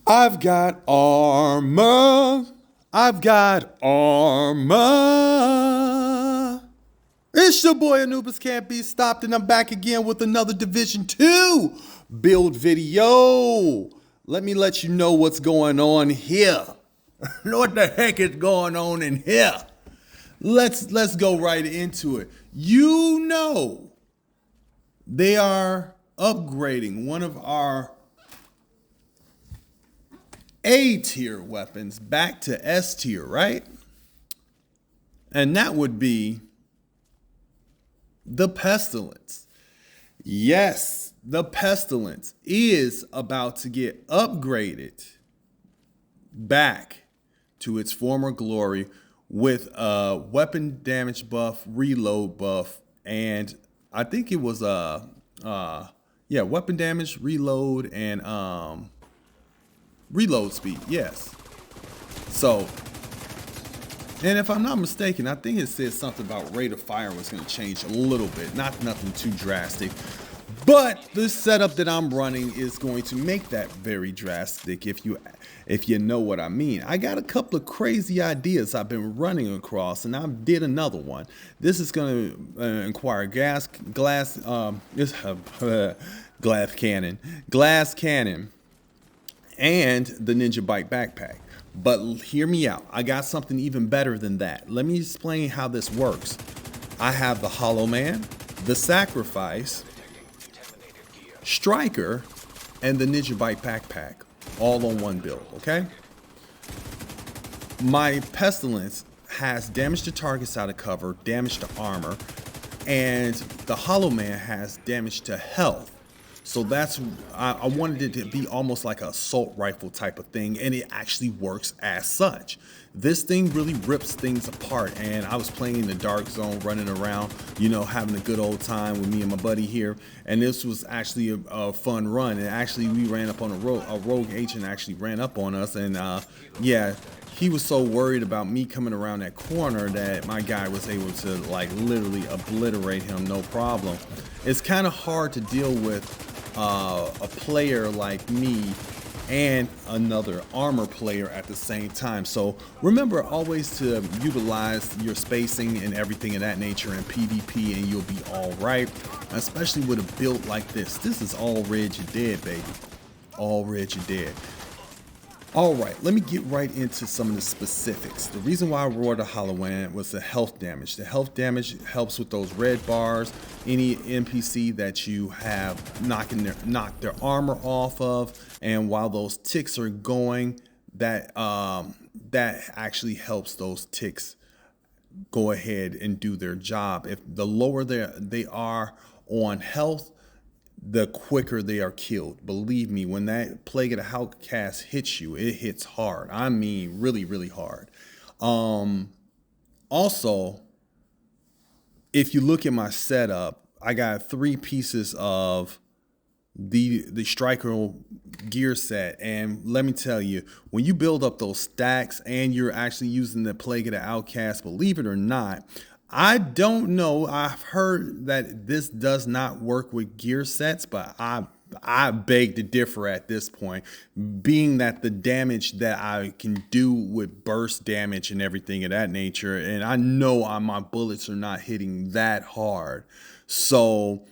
I've got armor. I've got armor. It's your boy Anubis Can't Be Stopped, and I'm back again with another Division 2 build video. Let me let you know what's going on here. What the heck is going on in here? Let's go right into it. You know, they are upgrading one of our A tier weapons back to S tier, right? And that would be the Pestilence. Yes, the Pestilence is about to get upgraded back to its former glory with a weapon damage buff, reload buff, and I think it was weapon damage, reload, and reload speed. Yes. So, and if I'm not mistaken, I think it said something about rate of fire was going to change a little bit, not nothing too drastic. But the setup that I'm running is going to make that very drastic, if you know what I mean. I got a couple of crazy ideas I've been running across, and I did another one. This is going to inquire glass cannon, and the Ninja Bike backpack. But hear me out. I got something even better than that. Let me explain how this works. I have the Hollow Man, the Sacrifice, Striker, and the Ninja Bike backpack all on one build, okay? My Pestilence has damage to targets out of cover, damage to armor, and the Hollow Man has damage to health. So that's, I wanted it to be almost like an assault rifle type of thing, and it actually works as such. This thing really rips things apart, and I was playing in the dark zone, running around, you know, having a good old time with me and my buddy here, and this was actually a fun run. And actually, we ran up on a rogue agent actually ran up on us, and yeah, he was so worried about me coming around that corner that my guy was able to like literally obliterate him, no problem. It's kind of hard to deal with a player like me and another armor player at the same time. So remember always to utilize your spacing and everything of that nature in PvP, and you'll be all right, especially with a build like this. This is all red you dead, baby. All red you dead. All right, let me get right into some of the specifics. The reason why I roared the Hollow Man was the health damage. The health damage helps with those red bars. Any NPC that you have knock their armor off of, and while those ticks are going, that actually helps those ticks go ahead and do their job. If the lower they are on health, the quicker they are killed. Believe me, when that Plague of the Outcast hits you, it hits hard. I mean, really, really hard. Also, if you look at my setup, I got 3 pieces of the Striker gear set, and let me tell you, when you build up those stacks and you're actually using the Plague of the Outcast, believe it or not, I don't know. I've heard that this does not work with gear sets, but I beg to differ at this point, being that the damage that I can do with burst damage and everything of that nature, and I know my bullets are not hitting that hard. So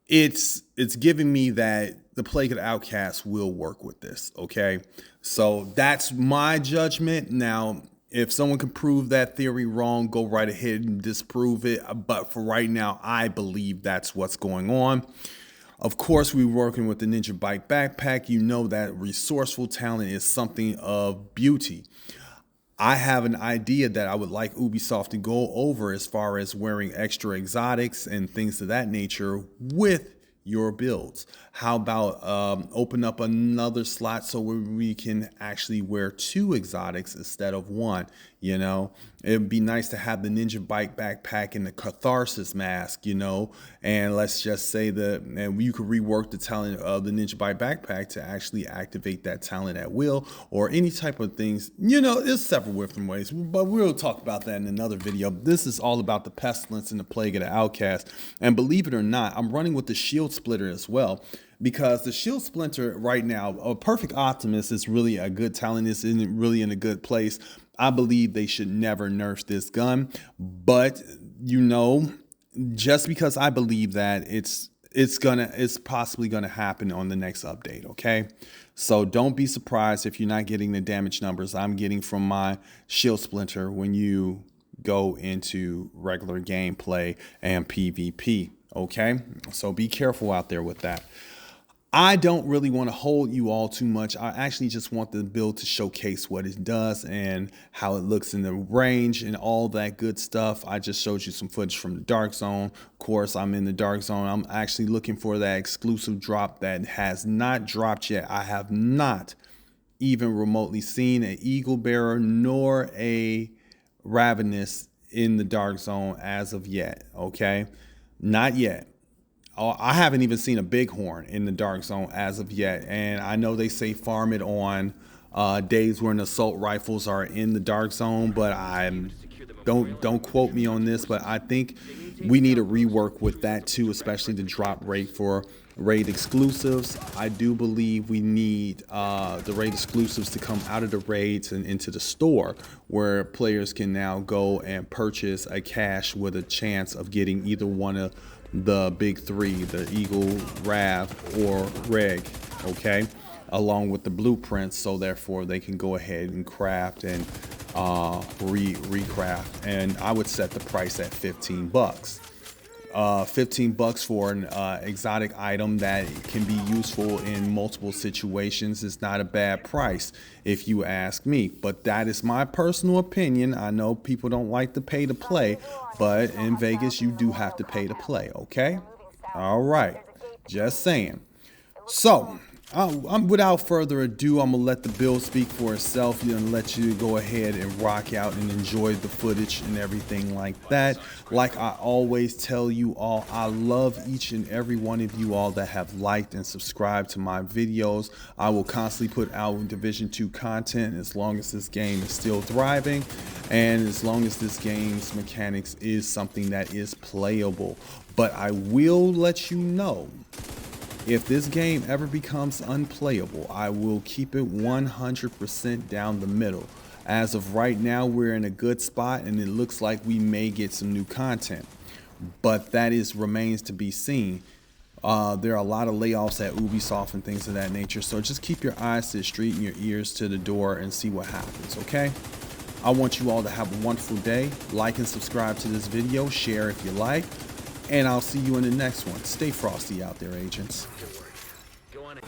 it's giving me that the Plague of the Outcast will work with this, okay? So that's my judgment. Now, if someone can prove that theory wrong, go right ahead and disprove it. But for right now, I believe that's what's going on. Of course, we're working with the Ninja Bike backpack. You know that resourceful talent is something of beauty. I have an idea that I would like Ubisoft to go over as far as wearing extra exotics and things of that nature with your builds. How about open up another slot so we can actually wear 2 exotics instead of 1? You know, it'd be nice to have the Ninja Bike backpack and the Catharsis mask, you know, and let's just say and you could rework the talent of the Ninja Bike backpack to actually activate that talent at will, or any type of things. You know, there's several different ways, but we'll talk about that in another video. This is all about the Pestilence and the Plague of the Outcast, and believe it or not, I'm running with the shield splitter as well. because the shield splinter right now, a perfect optimist is really a good talent. Is really in a good place. I believe they should never nerf this gun, but you know, just because I believe that it's possibly gonna happen on the next update. Okay, so don't be surprised if you're not getting the damage numbers I'm getting from my shield splinter when you go into regular gameplay and PvP. Okay, so be careful out there with that. I don't really want to hold you all too much. I actually just want the build to showcase what it does and how it looks in the range and all that good stuff. I just showed you some footage from the Dark Zone. Of course, I'm in the Dark Zone. I'm actually looking for that exclusive drop that has not dropped yet. I have not even remotely seen an Eagle Bearer nor a Ravenous in the Dark Zone as of yet. Okay, not yet. I haven't even seen a bighorn in the Dark Zone as of yet, and I know they say farm it on days when assault rifles are in the Dark Zone, but don't quote me on this, but I think we need a rework with that too, especially the drop rate for raid exclusives. I do believe we need the raid exclusives to come out of the raids and into the store, where players can now go and purchase a cache with a chance of getting either one of the big three, the Eagle, Rav, or Reg, okay, along with the blueprints, so therefore they can go ahead and craft and recraft. And I would set the price at 15 bucks. 15 bucks for an exotic item that can be useful in multiple situations is not a bad price, if you ask me. But that is my personal opinion. I know people don't like to pay to play, but in Vegas you do have to pay to play. Okay, all right, just saying. So I'm without further ado, I'm gonna let the build speak for itself and let you go ahead and rock out and enjoy the footage and everything like that. Like I always tell you all, I love each and every one of you all that have liked and subscribed to my videos. I will constantly put out Division 2 content as long as this game is still thriving and as long as this game's mechanics is something that is playable. But I will let you know, if this game ever becomes unplayable, I will keep it 100% down the middle. As of right now, we're in a good spot and it looks like we may get some new content, but that remains to be seen. There are a lot of layoffs at Ubisoft and things of that nature, so just keep your eyes to the street and your ears to the door and see what happens, okay? I want you all to have a wonderful day. Like and subscribe to this video, share if you like, and I'll see you in the next one. Stay frosty out there, agents. Go on.